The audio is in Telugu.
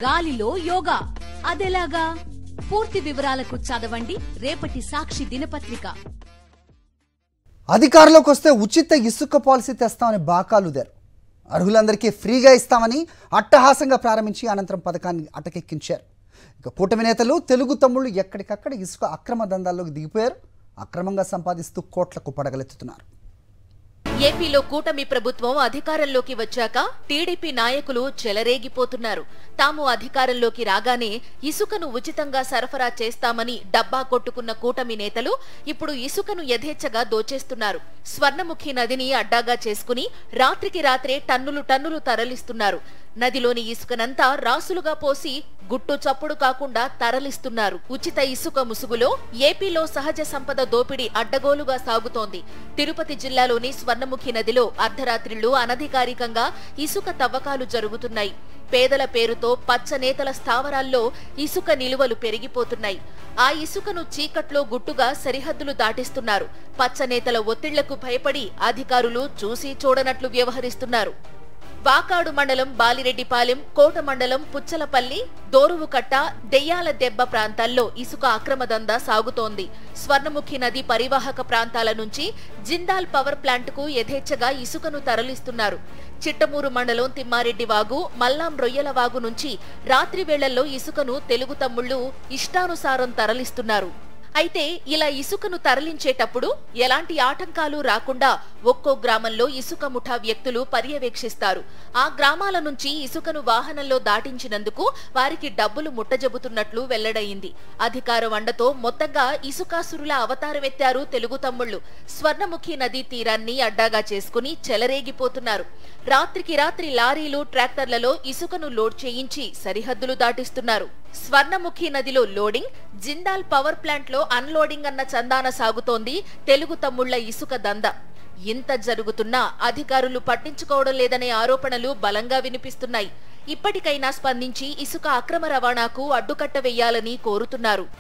గాలిలో యోగా అదెలాగా? పూర్తి వివరాలకు చదవండి రేపటి సాక్షి దినపత్రిక. అధికారంలోకి వస్తే ఉచిత ఇసుక పాలసీ తెస్తామని బాకాలుదారు. అర్హులందరికీ ఫ్రీగా ఇస్తామని అట్టహాసంగా ప్రారంభించి అనంతరం పథకాన్ని అటకెక్కించారు. ఇక కూటమి నేతలు తెలుగు తమ్ముళ్లు ఎక్కడికక్కడ ఇసుక అక్రమ దందాల్లోకి దిగిపోయారు. అక్రమంగా సంపాదిస్తూ కోట్లకు పడగలెత్తుతున్నారు. ఏపీలో కూటమి ప్రభుత్వం అధికారంలోకి వచ్చాక టీడీపీ నాయకులు చెలరేగిపోతున్నారు. తాము అధికారంలోకి రాగానే ఇసుకను ఉచితంగా సరఫరా చేస్తామని డబ్బా కొట్టుకున్న కూటమి నేతలు ఇప్పుడు ఇసుకను యథేచ్ఛగా దోచేస్తున్నారు. స్వర్ణముఖి నదిని అడ్డాగా చేసుకుని రాత్రికి రాత్రే టన్నులు తరలిస్తున్నారు. నదిలోని ఇసుకనంతా రాసులుగా పోసి గుట్టు చప్పుడు కాకుండా తరలిస్తున్నారు. ఉచిత ఇసుక ముసుగులో ఏపీలో సహజ సంపద దోపిడీ అడ్డగోలుగా సాగుతోంది. తిరుపతి జిల్లాలోని స్వర్ణముఖి నదిలో అర్ధరాత్రిళ్లు అనధికారికంగా ఇసుక తవ్వకాలు జరుగుతున్నాయి. పేదల పేరుతో పచ్చనేతల స్థావరాల్లో ఇసుక నిలువలు పెరిగిపోతున్నాయి. ఆ ఇసుకను చీకట్లో గుట్టుగా సరిహద్దులు దాటిస్తున్నారు. పచ్చనేతల ఒత్తిళ్లకు భయపడి అధికారులు చూసి చూడనట్లు వ్యవహరిస్తున్నారు. వాకాడు మండలం బాలిరెడ్డిపాలెం, కోట మండలం పుచ్చలపల్లి, దోరువుకట్ట, దెయ్యాల దెబ్బ ప్రాంతాల్లో ఇసుక అక్రమ దందా సాగుతోంది. స్వర్ణముఖి నది పరివాహక ప్రాంతాల నుంచి జిందాల్ పవర్ ప్లాంట్కు యథేచ్ఛగా ఇసుకను తరలిస్తున్నారు. చిట్టమూరు మండలం తిమ్మారెడ్డి వాగు, మల్లాం రొయ్యల వాగు నుంచి రాత్రి వేళల్లో ఇసుకను తెలుగు తమ్ముళ్లు ఇష్టానుసారం తరలిస్తున్నారు. అయితే ఇలా ఇసుకను తరలించేటప్పుడు ఎలాంటి ఆటంకాలు రాకుండా ఒక్కో గ్రామంలో ఇసుక ముఠా వ్యక్తులు పర్యవేక్షిస్తారు. ఆ గ్రామాల నుంచి ఇసుకను వాహనంలో దాటించినందుకు వారికి డబ్బులు ముట్టజెబుతున్నట్లు వెల్లడైంది. అధికార వండతో మొత్తంగా ఇసుకాసురుల అవతారమెత్తారు తెలుగు తమ్ముళ్లు. స్వర్ణముఖి నదీ తీరాన్ని అడ్డాగా చేసుకుని చెలరేగిపోతున్నారు. రాత్రికి రాత్రి లారీలు, ట్రాక్టర్లలో ఇసుకను లోడ్ చేయించి సరిహద్దులు దాటిస్తున్నారు. స్వర్ణముఖి నదిలో లోడింగ్, జిందాల్ పవర్ ప్లాంట్ లో అన్లోడింగ్ అన్న చందాన సాగుతోంది తెలుగు తమ్ముళ్ల ఇసుక దంద. ఇంత జరుగుతున్నా అధికారులు పట్టించుకోవడం లేదనే ఆరోపణలు బలంగా వినిపిస్తున్నాయి. ఇప్పటికైనా స్పందించి ఇసుక అక్రమ రవాణాకు అడ్డుకట్ట వేయాలని కోరుతున్నారు.